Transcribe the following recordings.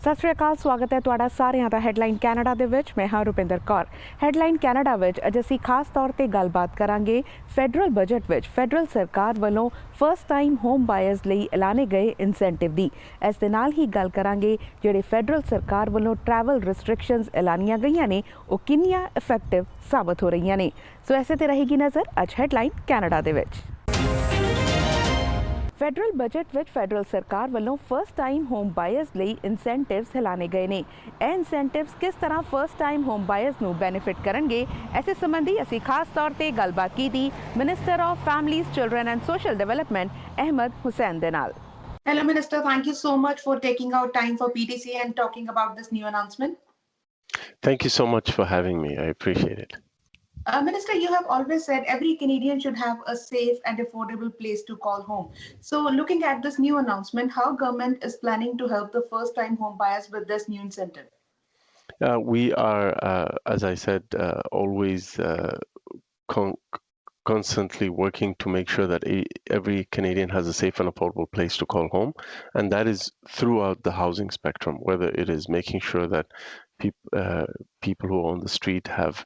ਸਤਿ ਸ਼੍ਰੀ ਅਕਾਲ, ਸਵਾਗਤ ਹੈ ਤੁਹਾਡਾ ਸਾਰਿਆਂ ਦਾ ਹੈਡਲਾਈਨ ਕੈਨੇਡਾ ਦੇ ਵਿੱਚ। ਮੈਂ ਹਾਂ ਰੁਪਿੰਦਰ ਕੌਰ। ਹੈਡਲਾਈਨ ਕੈਨੇਡਾ ਵਿੱਚ ਅੱਜ ਅਸੀਂ ਖਾਸ ਤੌਰ ਤੇ ਗੱਲਬਾਤ ਕਰਾਂਗੇ ਫੈਡਰਲ ਬਜਟ ਵਿੱਚ ਫੈਡਰਲ ਸਰਕਾਰ ਵੱਲੋਂ ਫਸਟ ਟਾਈਮ ਹੋਮ ਬਾਇਰਸ ਲਈ ਐਲਾਨੇ ਗਏ ਇਨਸੈਂਟਿਵ ਦੀ। ਇਸ ਦੇ ਨਾਲ ਹੀ ਗੱਲ ਕਰਾਂਗੇ ਜਿਹੜੇ ਫੈਡਰਲ ਸਰਕਾਰ ਵੱਲੋਂ ਟਰੈਵਲ ਰਿਸਟ੍ਰਿਕਸ਼ਨਸ ਐਲਾਨੀਆਂ ਗਈਆਂ ਨੇ ਉਹ ਕਿੰਨੀਆਂ ਇਫੈਕਟਿਵ ਸਾਬਤ ਹੋ ਰਹੀਆਂ ਨੇ। ਸੋ ਐਸੇ ਤੇ ਰਹੇਗੀ ਨਜ਼ਰ ਅੱਜ ਹੈਡਲਾਈਨ ਕੈਨੇਡਾ ਦੇ ਵਿੱਚ। ਫੈਡਰਲ ਬਜਟ ਵਿੱਚ ਫੈਡਰਲ ਸਰਕਾਰ ਵੱਲੋਂ ਫਸਟ ਟਾਈਮ ਹੋਮ ਬਾਇਰਸ ਲਈ ਇਨਸੈਂਟਿਵਸ ਐਲਾਨੇ ਗਏ ਨੇ। ਇਹ ਇਨਸੈਂਟਿਵਸ ਕਿਸ ਤਰ੍ਹਾਂ ਫਸਟ ਟਾਈਮ ਹੋਮ ਬਾਇਰਸ ਨੂੰ ਬੈਨੀਫਿਟ ਕਰਨਗੇ, ਇਸੇ ਸੰਬੰਧੀ ਅਸੀਂ ਖਾਸ ਤੌਰ ਤੇ ਗੱਲਬਾਤ ਕੀਤੀ minister of families, children and social development Ahmed Hussen ਦੇ ਨਾਲ। Hello, Minister. Thank you so much for taking out time for PTC and talking about this new announcement. Thank you so much for having me. I appreciate it. Minister, you have always said every Canadian should have a safe and affordable place to call home. So looking at this new announcement, how government is planning to help the first-time home buyers with this new incentive? We are, as I said, always constantly working to make sure that every Canadian has a safe and affordable place to call home. And that is throughout the housing spectrum, whether it is making sure that people who are on the street have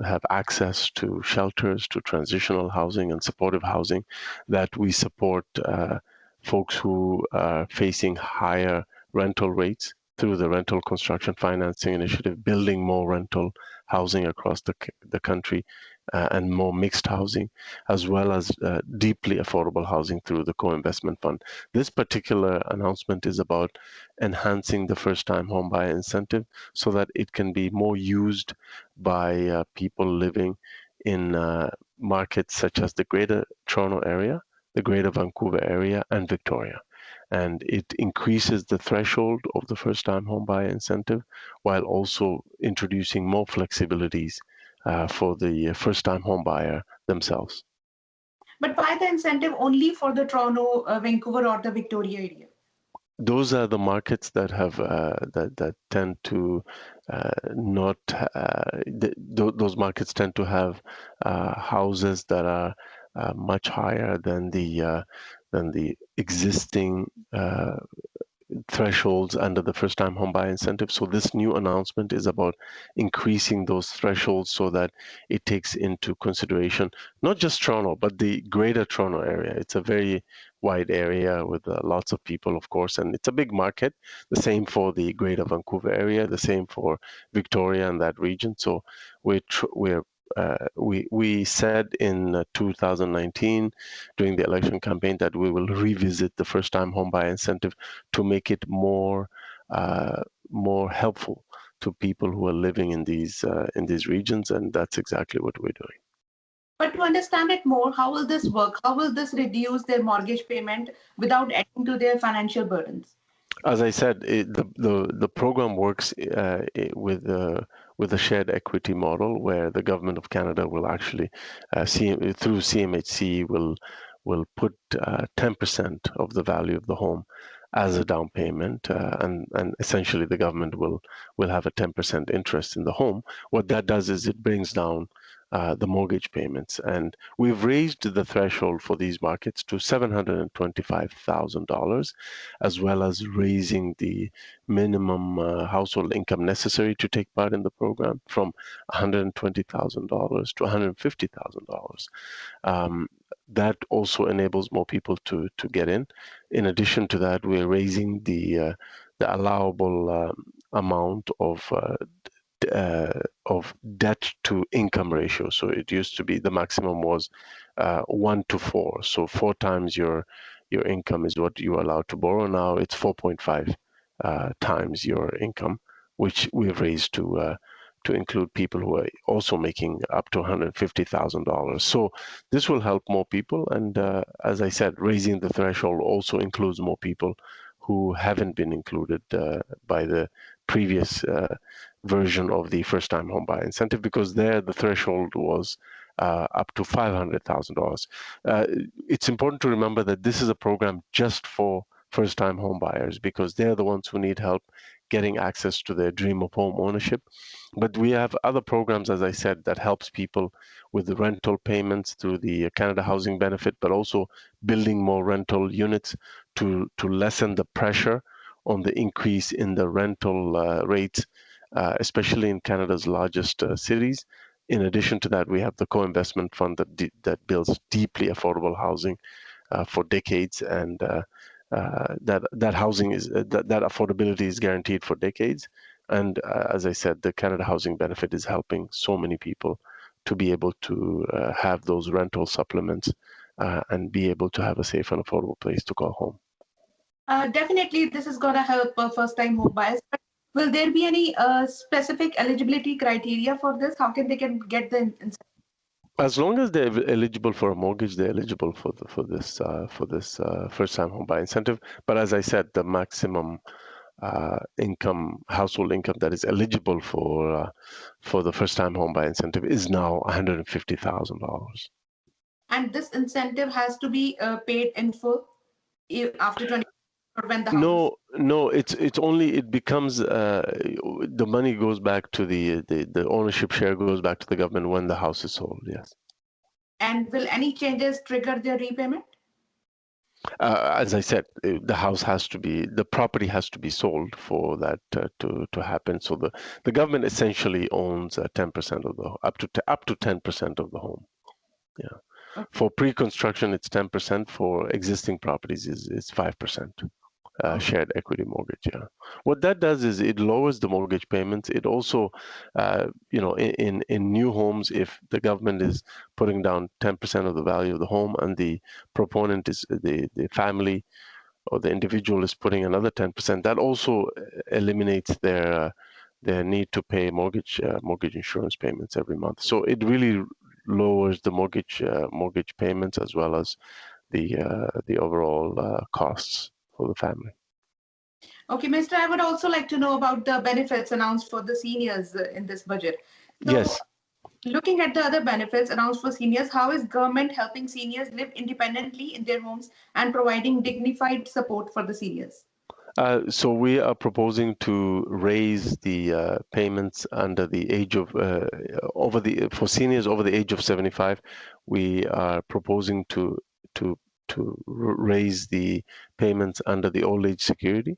have access to shelters, to transitional housing and supportive housing, that we support folks who are facing higher rental rates through the Rental Construction Financing Initiative, building more rental housing across the country and more mixed housing, as well as deeply affordable housing through the co-investment fund. This particular announcement is about enhancing the first-time homebuyer incentive so that it can be more used by people living in markets such as the Greater Toronto area, the Greater Vancouver area, and Victoria. And it increases the threshold of the first-time homebuyer incentive while also introducing more flexibilities for the first-time homebuyer themselves. But why the incentive only for the Toronto, Vancouver, or the Victoria area? Those are the markets that have that tend to not. Those markets tend to have houses that are much higher than the existing thresholds under the first-time homebuyer incentive. So this new announcement is about increasing those thresholds so that it takes into consideration not just Toronto, but the Greater Toronto area. It's a very wide area with lots of people, of course, and it's a big market. The same for the Greater Vancouver area, the same for Victoria and that region. So we said in 2019 during the election campaign that we will revisit the first-time homebuyer incentive to make it more helpful to people who are living in these regions, and that's exactly what we're doing. But to understand it more, how will this work? How will this reduce their mortgage payment without adding to their financial burdens? As I said, the program works with a shared equity model where the government of Canada will actually through CMHC will put 10% of the value of the home as a down payment, and essentially the government will have a 10% interest in the home. What that does is it brings down the mortgage payments, and we've raised the threshold for these markets to $725,000, as well as raising the minimum household income necessary to take part in the program from $120,000 to $150,000. That also enables more people to get in. In addition to that, we're raising the allowable amount of debt to income ratio. So it used to be the maximum was 1 to 4. So 4 times your income is what you're allowed to borrow. Now it's 4.5 times your income, which we've raised to include people who are also making up to $150,000. So this will help more people. And as I said, raising the threshold also includes more people who haven't been included by the previous version of the first-time homebuyer incentive, because there the threshold was up to $500,000. It's important to remember that this is a program just for first-time homebuyers because they're the ones who need help getting access to their dream of home ownership. But we have other programs, as I said, that helps people with the rental payments through the Canada Housing Benefit, but also building more rental units to lessen the pressure on the increase in the rental rates, especially in Canada's largest cities. In addition to that, we have the co-investment fund that builds deeply affordable housing for decades, and that housing is that affordability is guaranteed for decades. And as I said, the Canada Housing Benefit is helping so many people to be able to have those rental supplements and be able to have a safe and affordable place to call home. Definitely, this is going to help first-time home buyers. But will there be any specific eligibility criteria for this? How can they get the incentive? As long as they're eligible for a mortgage, they're eligible for this first-time home buyer incentive. But as I said, the maximum household income that is eligible for the first-time home buyer incentive is now $150,000. And this incentive has to be paid in full after 20, or when the house No, it's only, it becomes the money goes back to the ownership share goes back to the government when the house is sold. Yes. And will any changes trigger their repayment? As I said, the property has to be sold for that to happen. So the government essentially owns 10% of the up to 10% of the home. Yeah. Okay. For pre-construction, it's 10%. For existing properties, is 5%. Shared equity mortgage. Yeah. What that does is it lowers the mortgage payments. It also, in new homes, if the government is putting down 10% of the value of the home and the proponent is the family or the individual is putting another 10%, that also eliminates their need to pay mortgage insurance payments every month. So it really lowers the mortgage payments as well as the overall costs for the family. Okay, Mr. I would also like to know about the benefits announced for the seniors in this budget. So, Yes. Looking at the other benefits announced for seniors, how is government helping seniors live independently in their homes and providing dignified support for the seniors? So we are proposing to raise the payments under the age of for seniors over the age of 75. We are proposing to raise the payments under the old age security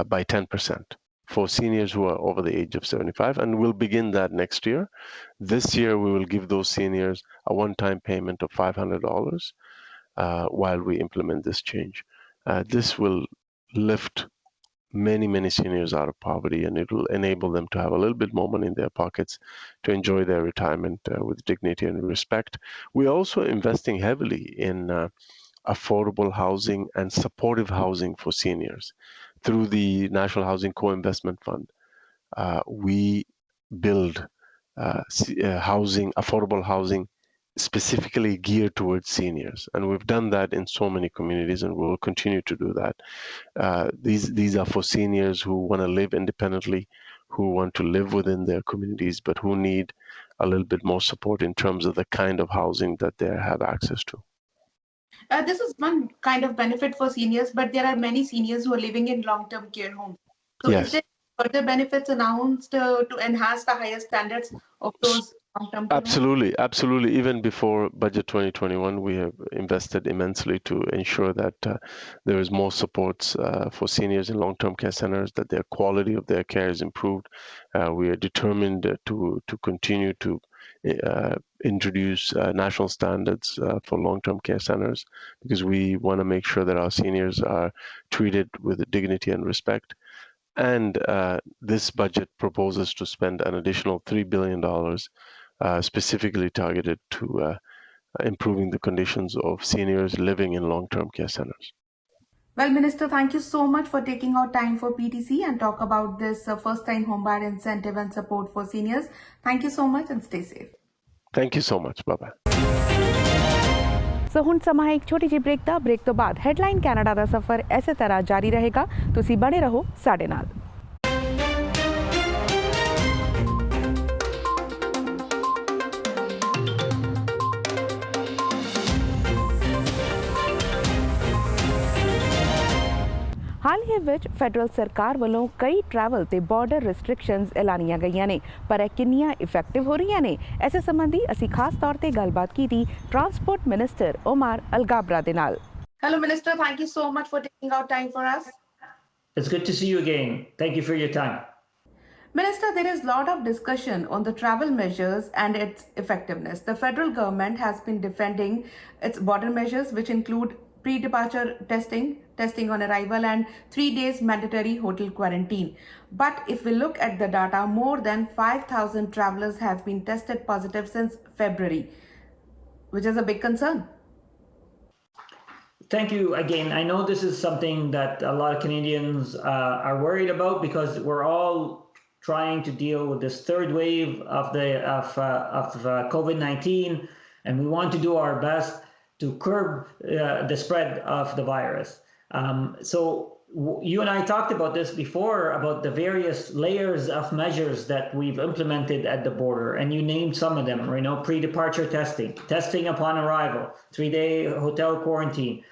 by 10% for seniors who are over the age of 75, and we'll begin that next year. This year, we will give those seniors a one-time payment of $500 while we implement this change. This will lift many seniors out of poverty, and it will enable them to have a little bit more money in their pockets to enjoy their retirement with dignity and respect. We're also investing heavily in affordable housing and supportive housing for seniors. Through the National Housing Co-Investment Fund, we build affordable housing specifically geared towards seniors, and we've done that in so many communities, and we'll continue to do that. These are for seniors who want to live independently, who want to live within their communities, but who need a little bit more support in terms of the kind of housing that they have access to. This is one kind of benefit for seniors, but there are many seniors who are living in long-term care homes. So Yes. is there further benefits announced to enhance the higher standards of those long-term care homes? Absolutely. Even before Budget 2021, we have invested immensely to ensure that there is more supports for seniors in long-term care centers, that their quality of their care is improved. We are determined to continue to introduce national standards for long-term care centers, because we want to make sure that our seniors are treated with dignity and respect. And this budget proposes to spend an additional $3 billion specifically targeted to improving the conditions of seniors living in long-term care centers. Well, Minister, thank you so much for taking out time for PTC and talk about this first-time homebuyer incentive and support for seniors. Thank you so much and stay safe. Thank you so much. Bye-bye. ਸੋ ਹੁਣ ਸਮਾਂ ਹੈ ਇੱਕ ਛੋਟੀ ਜਿਹੀ break ਦਾ। Break ਤੋਂ ਬਾਅਦ headline Canada ਦਾ ਸਫ਼ਰ ਇਸੇ ਤਰ੍ਹਾਂ ਜਾਰੀ ਰਹੇਗਾ। ਤੁਸੀਂ ਬਣੇ ਰਹੋ ਸਾਡੇ ਨਾਲ। ਹਾਲ ਹੀ ਵਿੱਚ ਫੈਡਰਲ ਸਰਕਾਰ ਵੱਲੋਂ ਕਈ ਟਰੈਵਲ ਤੇ ਬਾਰਡਰ ਰੈਸਟ੍ਰਿਕਸ਼ਨਸ ਐਲਾਨੀਆਂ ਗਈਆਂ ਨੇ, ਪਰ ਇਹ ਕਿੰਨੀਆਂ ਇਫੈਕਟਿਵ ਹੋ ਰਹੀਆਂ ਨੇ, ਇਸੇ ਸੰਬੰਧੀ ਅਸੀਂ ਖਾਸ ਤੌਰ ਤੇ ਗੱਲਬਾਤ ਕੀਤੀ ਟਰਾਂਸਪੋਰਟ ਮਿਨਿਸਟਰ ਉਮਰ ਅਲਗਾਬਰਾ ਦੇ ਨਾਲ। Hello, Minister. Thank you so much for taking out time for us. It's good to see you again. Thank you for your time. Minister, there is a lot of discussion on the travel measures and its effectiveness. The federal government has been defending its border measures, which include pre-departure testing, testing on arrival, and 3 days mandatory hotel quarantine. But if we look at the data, more than 5,000 travelers have been tested positive since February, which is a big concern. Thank you again. I know this is something that a lot of Canadians are worried about because we're all trying to deal with this third wave of COVID-19, and we want to do our best to curb the spread of the virus. So you and I talked about this before, about the various layers of measures that we've implemented at the border, and you named some of them. You know, pre-departure testing, testing upon arrival, 3-day hotel quarantine,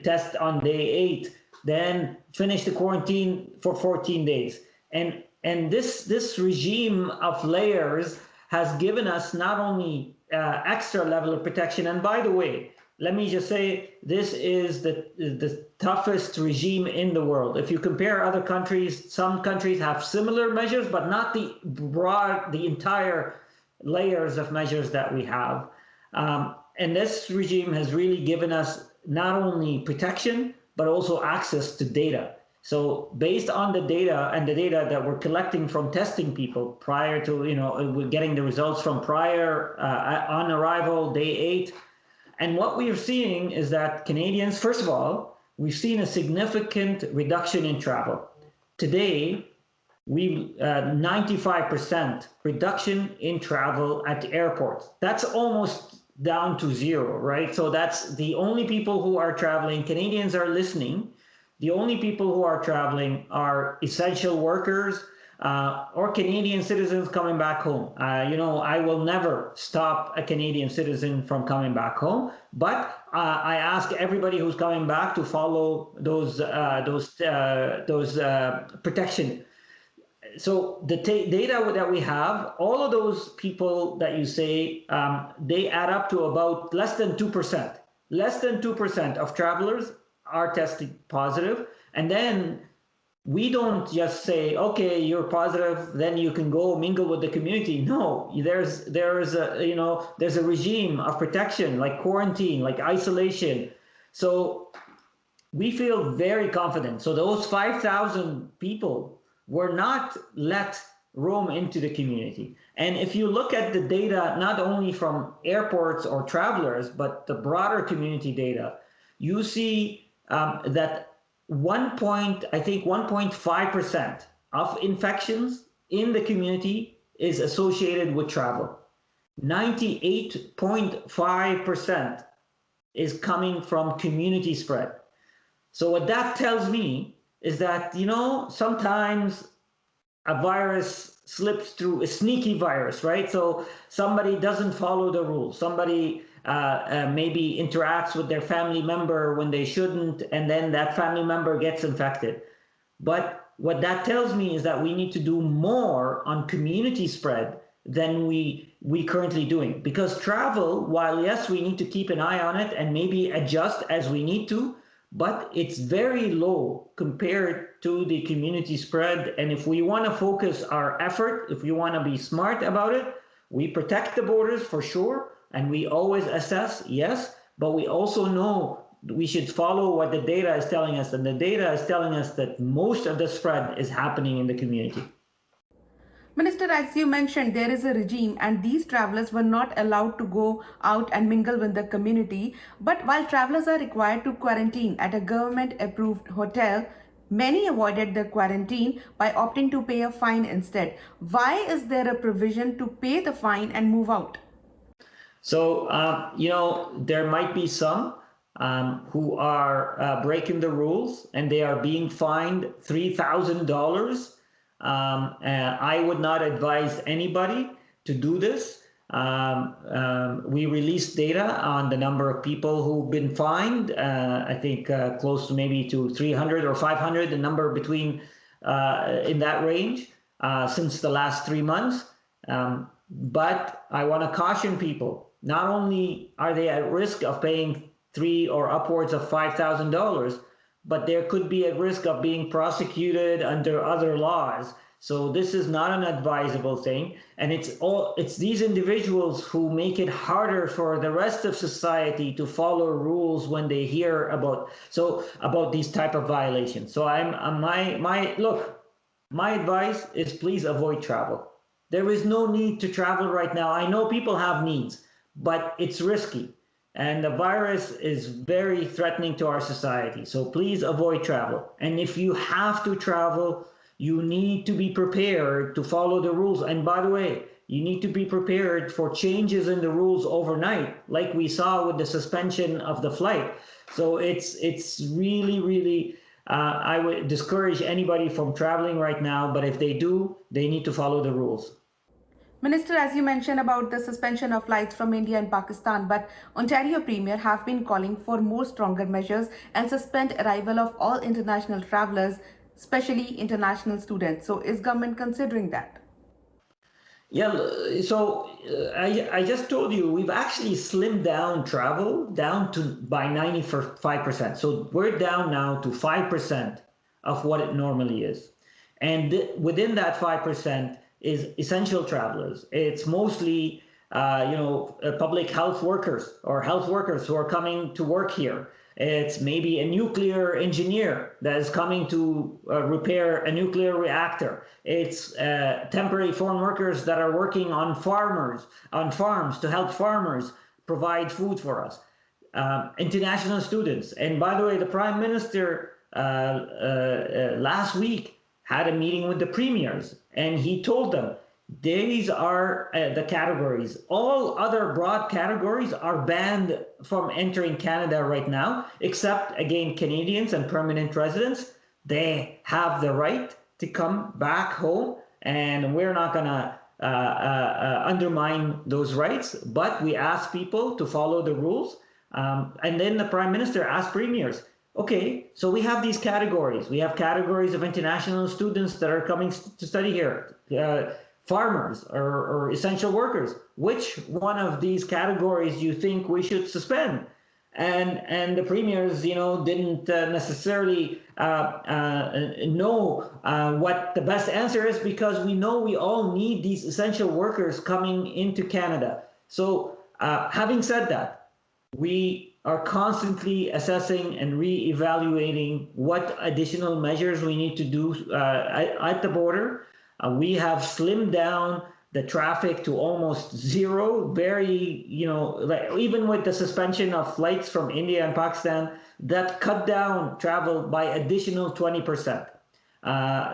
test on day 8, then finish the quarantine for 14 days. And this regime of layers has given us not only extra level of protection, and by the way, let me just say, this is the toughest regime in the world. If you compare other countries, some countries have similar measures, but not the entire layers of measures that we have. And this regime has really given us not only protection, but also access to data. So based on the data and the data that we're collecting from testing people prior to, we're getting the results from prior on arrival, day 8. And what we are seeing is that Canadians, first of all, we've seen a significant reduction in travel. Today, we 95% reduction in travel at airports. That's almost down to 0, right? So that's the only people who are traveling. Canadians are listening. The only people who are traveling are essential workers or Canadian citizens coming back home. I will never stop a Canadian citizen from coming back home, but I ask everybody who's coming back to follow those protection. So the data that we have, all of those people that you say, they add up to about less than 2%. Less than 2% of travelers are tested positive. And then we don't just say, okay, you're positive, then you can go mingle with the community. No, there's a regime of protection, like quarantine, like isolation. So we feel very confident. So those 5,000 people were not let roam into the community. And if you look at the data, not only from airports or travelers, but the broader community data, you see that 1.5% of infections in the community is associated with travel. 98.5% is coming from community spread. So what that tells me is that, sometimes a virus slips through, a sneaky virus, right? So somebody doesn't follow the rules. Somebody maybe interacts with their family member when they shouldn't, and then that family member gets infected. But what that tells me is that we need to do more on community spread than we currently doing. Because travel, while yes, we need to keep an eye on it and maybe adjust as we need to, but it's very low compared to the community spread. And if we want to focus our effort, if we want to be smart about it, we protect the borders for sure. And we always assess, yes, but we also know we should follow what the data is telling us. And the data is telling us that most of the spread is happening in the community. Minister, as you mentioned, there is a regime and these travelers were not allowed to go out and mingle with the community. But while travelers are required to quarantine at a government-approved hotel, many avoided the quarantine by opting to pay a fine instead. Why is there a provision to pay the fine and move out? So, there might be some who are breaking the rules and they are being fined $3,000. I would not advise anybody to do this. We released data on the number of people who've been fined. I think close to maybe to 300 or 500, the number between in that range since the last 3 months. But I want to caution people. Not only are they at risk of paying $3,000 or upwards of $5,000, but there could be a risk of being prosecuted under other laws. So this is not an advisable thing, and it's these individuals who make it harder for the rest of society to follow rules when they hear about these type of violations. So my advice is please avoid travel. There is no need to travel right now. I know people have needs, but it's risky. And the virus is very threatening to our society. So please avoid travel. And if you have to travel, you need to be prepared to follow the rules. And by the way, you need to be prepared for changes in the rules overnight, like we saw with the suspension of the flight. So it's really, really, I would discourage anybody from traveling right now, but if they do, they need to follow the rules. Minister, as you mentioned about the suspension of flights from India and Pakistan, but Ontario Premier have been calling for more stronger measures and suspend arrival of all international travellers, especially international students. So is government considering that? Yeah, so I just told you, we've actually slimmed down travel down to by 95%. So we're down now to 5% of what it normally is. And within that 5%, is essential travelers. It's mostly, public health workers or health workers who are coming to work here. It's maybe a nuclear engineer that is coming to repair a nuclear reactor. It's temporary foreign workers that are working on farms to help farmers provide food for us. International students. And by the way, the Prime Minister last week had a meeting with the premiers, and he told them these are the categories. All other broad categories are banned from entering Canada right now, except, again, Canadians and permanent residents. They have the right to come back home, and we're not going to undermine those rights, but we ask people to follow the rules. And then the Prime Minister asked premiers, okay, so we have these categories. We have categories of international students that are coming to study here, farmers or essential workers. Which one of these categories do you think we should suspend? And the premiers, didn't necessarily know what the best answer is, because we know we all need these essential workers coming into Canada. So having said that, we are constantly assessing and re-evaluating what additional measures we need to do at the border. We have slimmed down the traffic to almost zero, even with the suspension of flights from India and Pakistan, that cut down travel by additional 20%.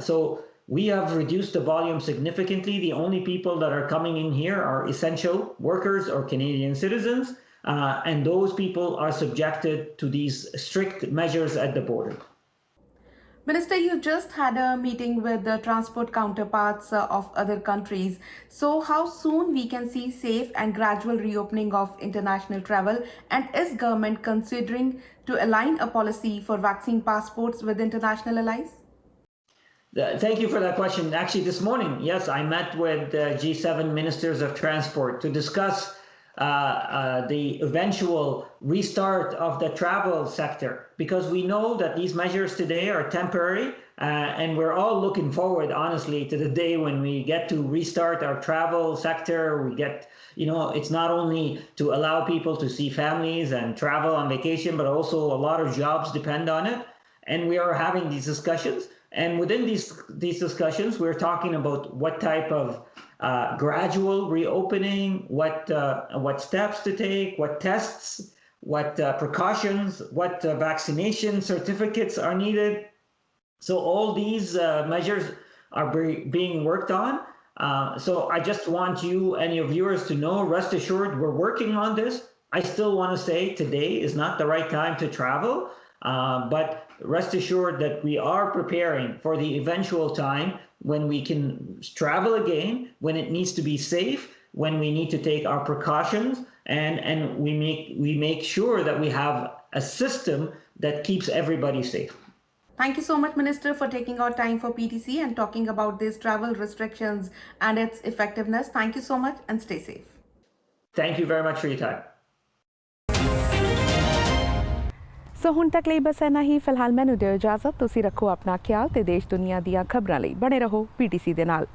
So we have reduced the volume significantly. The only people that are coming in here are essential workers or Canadian citizens. And those people are subjected to these strict measures at the border. Minister, you just had a meeting with the transport counterparts of other countries. So how soon we can see safe and gradual reopening of international travel? And is government considering to align a policy for vaccine passports with international allies? Thank you for that question. Actually, this morning, yes, I met with G7 ministers of transport to discuss the eventual restart of the travel sector, because we know that these measures today are temporary, and we're all looking forward, honestly, to the day when we get to restart our travel sector. We get, it's not only to allow people to see families and travel on vacation, but also a lot of jobs depend on it. And we are having these discussions. And within these discussions, we're talking about what type of gradual reopening, what steps to take, what tests, what precautions, what vaccination certificates are needed. So all these measures are being worked on. So I just want you and your viewers to know, rest assured, we're working on this. I still want to say today is not the right time to travel, but rest assured that we are preparing for the eventual time when we can travel again, when it needs to be safe, when we need to take our precautions, and we make sure that we have a system that keeps everybody safe. Thank you so much, Minister, for taking our time for PTC and talking about these travel restrictions and its effectiveness. Thank you so much and stay safe. Thank you very much for your time. ਸੋ ਹੁਣ ਤੱਕ ਲਈ ਬਸ ਇੰਨਾ ਹੀ। ਫਿਲਹਾਲ ਮੈਨੂੰ ਦਿਓ ਇਜਾਜ਼ਤ। ਤੁਸੀਂ ਰੱਖੋ ਆਪਣਾ ਖਿਆਲ ਤੇ ਦੇਸ਼ ਦੁਨੀਆ ਦੀਆਂ ਖਬਰਾਂ ਲਈ ਬਣੇ ਰਹੋ PTC ਦੇ ਨਾਲ।